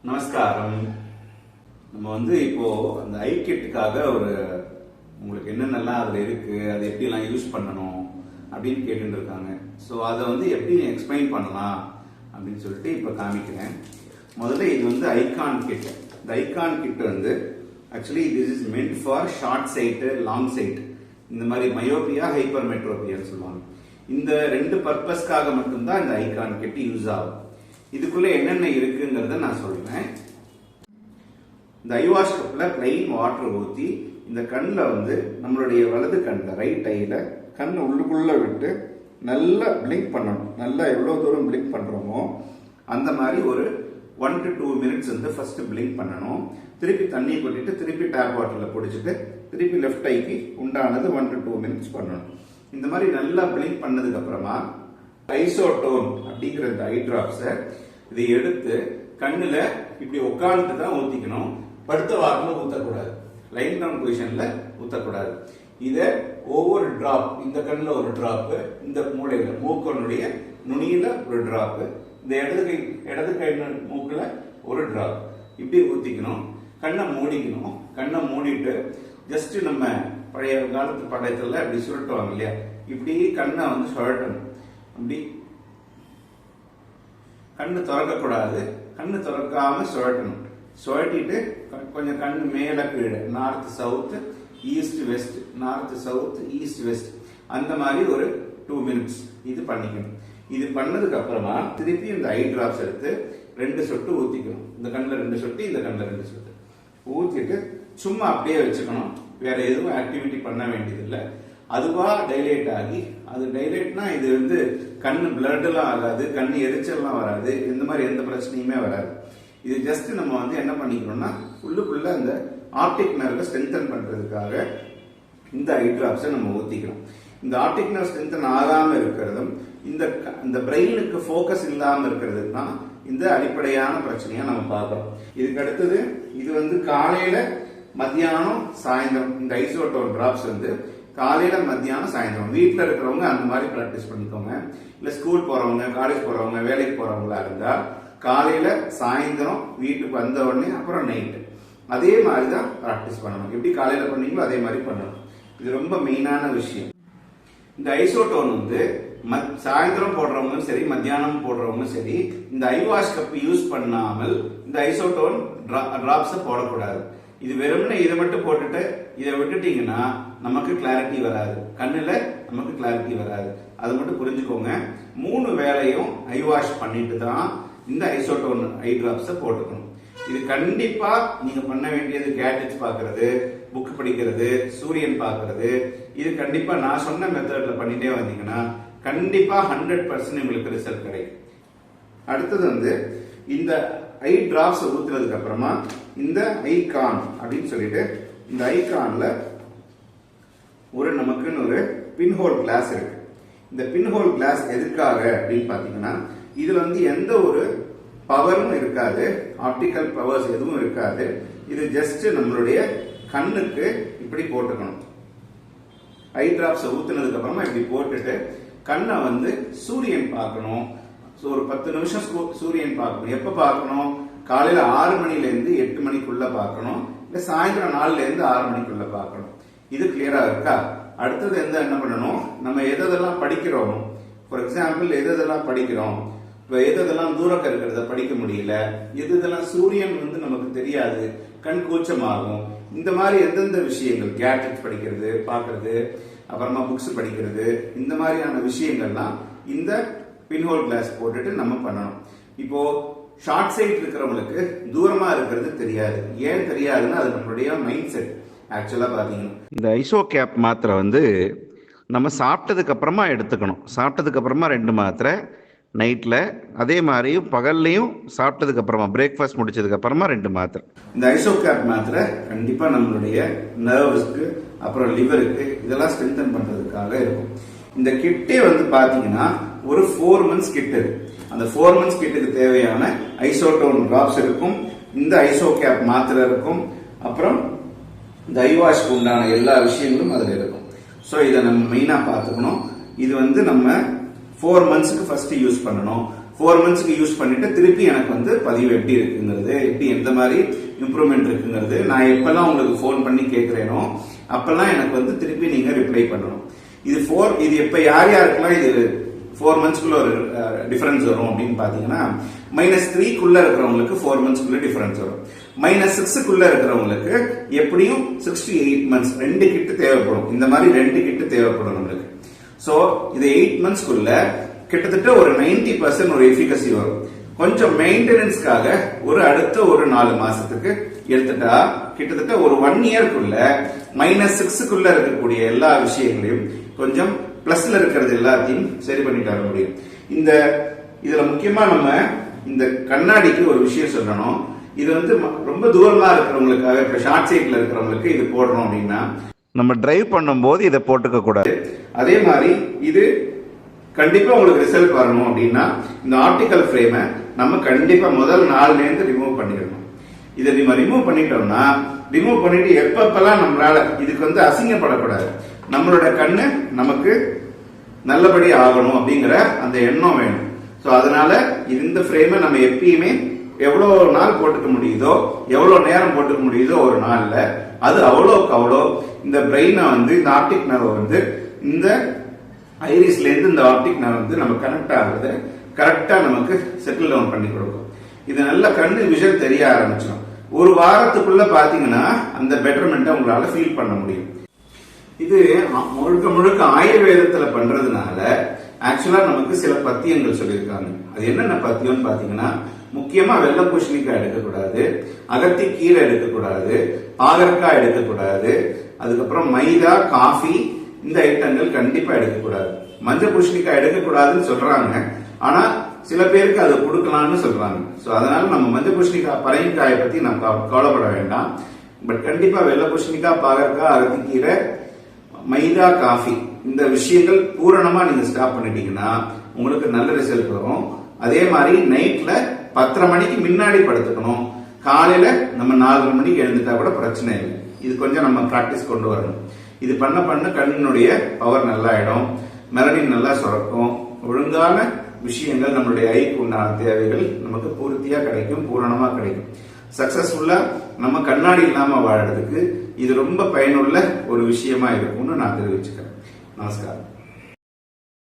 நமஸ்காரம். நம்ம இப்போ அந்த ஐ கிட்டுக்காக உங்களுக்கு என்னென்னலாம் அதில் இருக்கு, அதை எப்படிலாம் யூஸ் பண்ணணும் அப்படின்னு கேட்டுட்டு இருக்காங்க. ஸோ அதை எப்படி எக்ஸ்பிளைன் பண்ணலாம் அப்படின்னு சொல்லிட்டு இப்போ காமிக்கிறேன். முதல்ல இது ஐகான் கிட். இந்த icon kit actually this is meant for short sight, long sight, இந்த மாதிரி மயோபியா, ஹைப்பர் மெட்ரோபியான்னு சொல்லுவாங்க. இந்த ரெண்டு பர்பஸ்க்காக மட்டும்தான் இந்த ஐகான் கிட் யூஸ் ஆகும். இதுக்குள்ள என்னென்ன இருக்குங்கிறத நான் சொல்றேன். இந்த ஐ வாஷ் கப்ல பிளைன் வாட்டர் ஊற்றி இந்த கண்ணில் நம்மளுடைய வலது கண்ணில் ரைட் ஐல கண்ணை உள்ளுக்குள்ள விட்டு நல்லா பிளிங்க் பண்ணணும். நல்லா எவ்வளோ தூரம் பிளிங்க் பண்றோமோ அந்த மாதிரி ஒரு 1 to 2 minutes ஃபர்ஸ்ட் பிளிங்க் பண்ணணும். திருப்பி தண்ணி கொட்டிட்டு திருப்பி டேப் வாட்டர்ல பிடிச்சிட்டு திருப்பி லெஃப்ட் ஐக்கு உண்டானது 1 to 2 minutes பண்ணணும். இந்த மாதிரி நல்லா பிளிங்க் பண்ணதுக்கு அப்புறமா ஐசோடோன் அப்படிங்கிற இந்த ஐ டிராப்ஸை இதை எடுத்து கண்ணுல இப்படி உட்கார்ந்து தான் ஊத்திக்கணும். படுத்த வாரத்தில் ஊத்தக்கூடாது, லைன் டவுன் பொசிஷன்ல ஊத்தக்கூடாது. இத ஒவ்வொரு டிராப், இந்த கண்ணுல ஒரு டிராப், இந்த மூளையில மூக்கனுடைய நுனியில ஒரு டிராப், இந்த இடது கை மூக்குல ஒரு டிராப், இப்படி ஊத்திக்கணும். கண்ணை மூடிக்கணும். கண்ணை மூடிட்டு ஜஸ்ட் நம்ம பழைய காலத்து படத்துல இப்படி சுருட்டுவாங்க இல்லையா, இப்படி கண்ணை சுழட்டணும். அப்படி கண்ணு திறக்க கூடாது, கண்ணு திறக்காம சுழட்டணும். சுழட்டிட்டு கொஞ்சம் கண்ணு மேல கீழே, north south, east west, north south, east west, அந்த மாதிரி ஒரு 2 minutes இது பண்ணிக்கணும். இது பண்ணதுக்கு அப்புறமா திருப்பி இந்த ஐ டிராப்ஸ் எடுத்து 2 சொட்டு ஊத்திக்கணும். இந்த கண்ணில் 2 சொட்டு, இந்த கண்ணில் 2 சொட்டு ஊத்திட்டு சும்மா அப்படியே வச்சுக்கணும். வேற எதுவும் ஆக்டிவிட்டி பண்ண வேண்டியதில்லை. அதுவா டைலேட் ஆகி, அது டைலேட்னா இது கண்ணு பிளட் எல்லாம் ஆகாது, கண்ணு எரிச்சல்லாம் வராது, இந்த மாதிரி எந்த பிரச்சனையுமே வராது. இது ஜஸ்ட் நம்ம என்ன பண்ணிக்கணும்னா உள்ளுக்குள்ள அந்த ஆப்டிக் நர்வை ஸ்ட்ரென்தன் பண்றதுக்காக இந்த ஐ டிராப்ஸை நம்ம ஊத்திக்கிறோம். இந்த ஆப்டிக் நர்வ் ஸ்ட்ரென்தன் ஆகாம இருக்கிறதும் இந்த பிரெயினுக்கு ஃபோக்கஸ் இல்லாம இருக்கிறது தான் இந்த அடிப்படையான பிரச்சனையா நம்ம பார்க்கிறோம். இதுக்கு அடுத்தது இது காலையில, மத்தியானம், சாயந்தரம் இந்த ஐசோடோன் டிராப்ஸ் காலையில, மத்தியானம், சாயந்தரம். வீட்டில் இருக்கிறவங்க அந்த மாதிரி பிராக்டிஸ் பண்ணிக்கோங்க. இல்ல ஸ்கூல் போறவங்க, காலேஜ் போறவங்க, வேலைக்கு போறவங்களா இருந்தா காலையில, சாயந்தரம், வீட்டுக்கு வந்த உடனே, அப்புறம் நைட்டு அதே மாதிரி தான் பிராக்டிஸ் பண்ணணும். எப்படி காலையில பண்ணீங்களோ அதே மாதிரி பண்ணணும். இது ரொம்ப மெயினான விஷயம். இந்த ஐசோடோன் சாயந்தரம் போடுறவங்களும் சரி, மத்தியானம் போடுறவங்களும் சரி, இந்த ஐ வாஷ் கப் யூஸ் பண்ணாமல் இந்த ஐசோடோன் டிராப்ஸை போடக்கூடாது. இது வெறும்னு இதை மட்டும் போட்டுட்டு இதை விட்டுட்டீங்கன்னா நமக்கு கிளாரிட்டி வராது, கண்ணுல நமக்கு கிளாரிட்டி வராது. அது மட்டும் புரிஞ்சுக்கோங்க. 3 வேளையும் ஐ வாஷ் பண்ணிட்டு தான் இந்த ஐசோடோன் ஐ டிராப்ஸை போட்டுக்கணும். இது கண்டிப்பா நீங்க பண்ண வேண்டியது கேட்ஜெட்ஸ் பாக்குறது, புக் படிக்கிறது, சூரியன் பாக்குறது. இது கண்டிப்பா நான் சொன்ன மெத்தட்ல பண்ணிட்டே வந்தீங்கன்னா கண்டிப்பா 100% உங்களுக்கு ரிசல்ட் கிடைக்கும். அடுத்தது இந்த ஐ டிராப்ஸ் ஊத்துறதுக்கு அப்புறமா இந்த ஐகான் அப்படின்னு சொல்லிட்டு இந்த ஐகான்ல நமக்குன்னு ஒரு பின்ஹோல் கிளாஸ் இருக்கு. இந்த பின்ஹோல் கிளாஸ் எதுக்காக அப்படின்னு பாத்தீங்கன்னா இதுல எந்த ஒரு பவரும் இருக்காது, ஆப்டிக்கல் பவர்ஸ் எதுவும் இருக்காது. இது ஜஸ்ட் நம்மளுடைய கண்ணுக்கு இப்படி போட்டுக்கணும். ஐ டிராப்ஸ் ஊத்துனதுக்கு அப்புறமா இப்படி போட்டுட்டு கண்ணை சூரியன் பார்க்கணும். ஒரு 10 நிமிஷம் சூரியன் பார்க்கணும். எப்ப பார்க்கணும்? காலையில 6 மணில இருந்து 8 மணிக்குள்ள பார்க்கணும். இல்ல சாயந்தரம் 4ல இருந்து 6 மணிக்குள்ள பார்க்கணும். இது கிளியரா இருக்கா? அடுத்தது என்ன பண்ணணும்? நம்ம எதெல்லாம் படிக்கிறோம், ஃபார் எக்ஸாம்பிள் எதெல்லாம் படிக்கிறோம், இப்போ எதெல்லாம் தூரக்க இருக்கிறத படிக்க முடியல, எதெல்லாம் சூரியன் நமக்கு தெரியாது, கண் கூச்சமாகும், இந்த மாதிரி எந்தெந்த விஷயங்கள், கேட்ஜெட்ஸ் படிக்கிறது, பார்க்கறது, அப்புறமா புக்ஸ் படிக்கிறது, இந்த மாதிரியான விஷயங்கள்லாம் இந்த பின்ஹோல் கிளாஸ் போட்டுட்டு நம்ம பண்ணணும். இப்போ ஷார்ட் சைட் இருக்கிறவங்களுக்கு தூரமா இருக்கிறது தெரியாது. ஏன் தெரியாதுன்னா அது நம்மளுடைய மைண்ட் செட். ஆக்சுவலா பாத்தீங்கன்னா இந்த ஐசோ கேப் மாத்திரை நம்ம சாப்பிட்டதுக்கு அப்புறமா எடுத்துக்கணும். சாப்பிட்டதுக்கு அப்புறமா 2 மாத்திரை நைட்ல, அதே மாதிரி பகல்லையும் சாப்பிட்டதுக்கு அப்புறமா, பிரேக்ஃபாஸ்ட் முடிச்சதுக்கு அப்புறமா 2 மாத்திரை. இந்த ஐசோ கேப் மாத்திரை கண்டிப்பா நம்மளுடைய நர்வ்ஸ்க்கு, அப்புறம் லிவருக்கு, இதெல்லாம் ஸ்ட்ரென்தன் பண்றதுக்காக இருக்கும். இந்த கிட்டே பாத்தீங்கன்னா ஒரு 4 months கிட் இருக்கு. அந்த 4 months கிட்டுக்கு தேவையான ஐசோடோன் டிராப்ஸ் இருக்கும், இந்த ஐசோ கேப் மாத்திரை இருக்கும், அப்புறம் இந்த ஐ வாஷ்க்கு உண்டான எல்லா விஷயங்களும் அதுல இருக்கும். ஸோ இதை நம்ம மெயினா பார்த்துக்கணும். இது நம்ம 4 monthsக்கு ஃபர்ஸ்ட் யூஸ் பண்ணணும். 4 மந்த்ஸ்க்கு யூஸ் பண்ணிட்டு திருப்பி எனக்கு வந்து பதிவு எப்படி இருக்குங்கிறது, எப்படி எந்த மாதிரி இம்ப்ரூவ்மெண்ட் இருக்குங்கிறது நான் எப்பெல்லாம் உங்களுக்கு ஃபோன் பண்ணி கேட்கிறேனோ அப்பெல்லாம் எனக்கு வந்து திருப்பி நீங்க ரிப்ளை பண்ணணும். இது எப்ப யார் யாருக்கெல்லாம் இது 4 மந்த்ஸ்க்குள்ள ஒரு டிஃபரன்ஸ் வரும் அப்படின்னு பாத்தீங்கன்னா, -3க்குள்ள இருக்கிறவங்களுக்கு 4 மந்த்ஸ்க்குள்ள டிஃபரன்ஸ் வரும். -6க்குள்ள இருக்கிறவங்களுக்கு எப்படியும் 6 to 8 மந்த்ஸ் 2 கிட் தேவைப்படும். இந்த மாதிரி 2 கிட் தேவைப்படும் நம்மளுக்கு. சோ இது 8 மந்த்ஸ்க்குள்ள கிட்டத்தட்ட ஒரு 90% ஒரு எஃபிகசி வரும். கொஞ்சம் மெயின்டெனன்ஸ்க்காக அடுத்த ஒரு 4 மாசத்துக்கு எடுத்துட்டா கிட்டத்தட்ட ஒரு 1 இயர்க்குள்ள -6க்குள்ள இருக்கக்கூடிய எல்லா விஷயங்களையும் கொஞ்சம் பிளஸ்ல இருக்கிறது எல்லாத்தையும் சரி பண்ணிட்டு வர முடியும். இதுல முக்கியமா நம்ம இந்த கண்ணாடிக்கு ஒரு விஷயம் சொல்லணும். இது வந்து ரொம்ப தூரமா இருக்கிறவங்களுக்காக, இப்ப ஷார்ட் சைட்ல இருக்கிறவங்களுக்கு இது போடுறோம் அப்படின்னா நம்ம டிரைவ் பண்ணும்போது இதை போட்டுக்க கூடாது. அதே மாதிரி இது கண்டிப்பா உங்களுக்கு ரிசல்ட் வரணும் அப்படின்னா இந்த ஆப்டிகல் ஃப்ரேமை நம்ம கண்டிப்பா முதல் நாள்ல இருந்து ரிமூவ் பண்ணிடணும். இதை நம்ம ரிமூவ் பண்ணிட்டோம்னா, ரிமூவ் பண்ணிட்டு எப்பப்பெல்லாம் நம்மளால இதுக்கு வந்து அசிங்கப்படக்கூடாது, நம்மளோட கண்ணு நமக்கு நல்லபடி ஆகணும் அப்படிங்கிற அந்த எண்ணம் வேணும். சோ அதனால இந்த ஃப்ரேமை நம்ம எப்பயுமே எவ்வளவு நாள் போட்டுக்க முடியுதோ, எவ்வளவு நேரம் போட்டுக்க முடியுதோ ஒரு நாள்ல, அது அவ்வளோக்கு அவ்வளோ இந்த பிரெயினை வந்து, இந்த ஆப்டிக் நர்வ் வந்து இந்த ஐரிஸ்ல இருந்து இந்த ஆப்டிக் நர்வ் வந்து நம்ம கனெக்ட் ஆகுறது கரெக்டா நமக்கு செட்டில் டவுன் பண்ணி கொடுக்கும். இது நல்ல கண்ணு விஷன் தெரிய ஆரம்பிச்சிடும். ஒரு வாரத்துக்குள்ள பாத்தீங்கன்னா அந்த பெட்டர்மெண்ட்டை உங்களால ஃபீல் பண்ண முடியும். இது முழுக்க முழுக்க ஆயுர்வேதத்துல பண்றதுனால ஆக்சுவலா நமக்கு சில பத்தியங்கள் சொல்லியிருக்காங்க. அது என்னென்ன பத்தியம்னு பாத்தீங்கன்னா, முக்கியமா வெள்ளை பூசணிக்காய் எடுக்கக்கூடாது, அகத்தி கீரை எடுக்கக்கூடாது, பாகற்காய் எடுக்கக்கூடாது, அதுக்கப்புறம் மைதா, காஃபி இந்த ஐட்டங்கள் கண்டிப்பா எடுக்கக்கூடாது. மஞ்சள் பூசணிக்காய் எடுக்கக்கூடாதுன்னு சொல்றாங்க, ஆனா சில பேருக்கு அதை கொடுக்கலாம்னு சொல்றாங்க. சோ அதனால நம்ம மஞ்சள் பூசணிக்காய், பரங்கிக்காயை பத்தி நம்ம கவலைப்பட வேண்டாம். பட் கண்டிப்பா வெள்ளை பூசணிக்காய், பாகற்காய், அகத்திக்கீரை, மைதா, காஃபி இந்த விஷயங்கள் பூரணமா நீங்க ஸ்டாப் பண்ணிட்டீங்கன்னா உங்களுக்கு நல்ல ரிசல்ட் வரும். அதே மாதிரி நைட்ல 10:30 மணிக்கு முன்னாடி படுத்துக்கணும். காலையில நம்ம 4 மணிக்கு எழுந்துட்டா கூட பிரச்சனை இல்லை. இது கொஞ்சம் நம்ம பிராக்டிஸ் கொண்டு வரணும். இது பண்ண பண்ண கண்ணினுடைய பவர் நல்லா ஆயிடும், மெலனின் நல்லா சுரக்கும், ஒழுங்கான விஷயங்கள் நம்மளுடைய ஐக்கு உண்டான தேவைகள் நமக்கு பூர்த்தியா கிடைக்கும், பூரணமா கிடைக்கும். சக்சஸ்ஃபுல்லா நம்ம கண்ணாடி இல்லாம வாழறதுக்கு இது ரொம்ப பயனுள்ள ஒரு விஷயமா இருக்கும்னு நான் தெரிவிச்சுக்கிறேன். நமஸ்காரம்.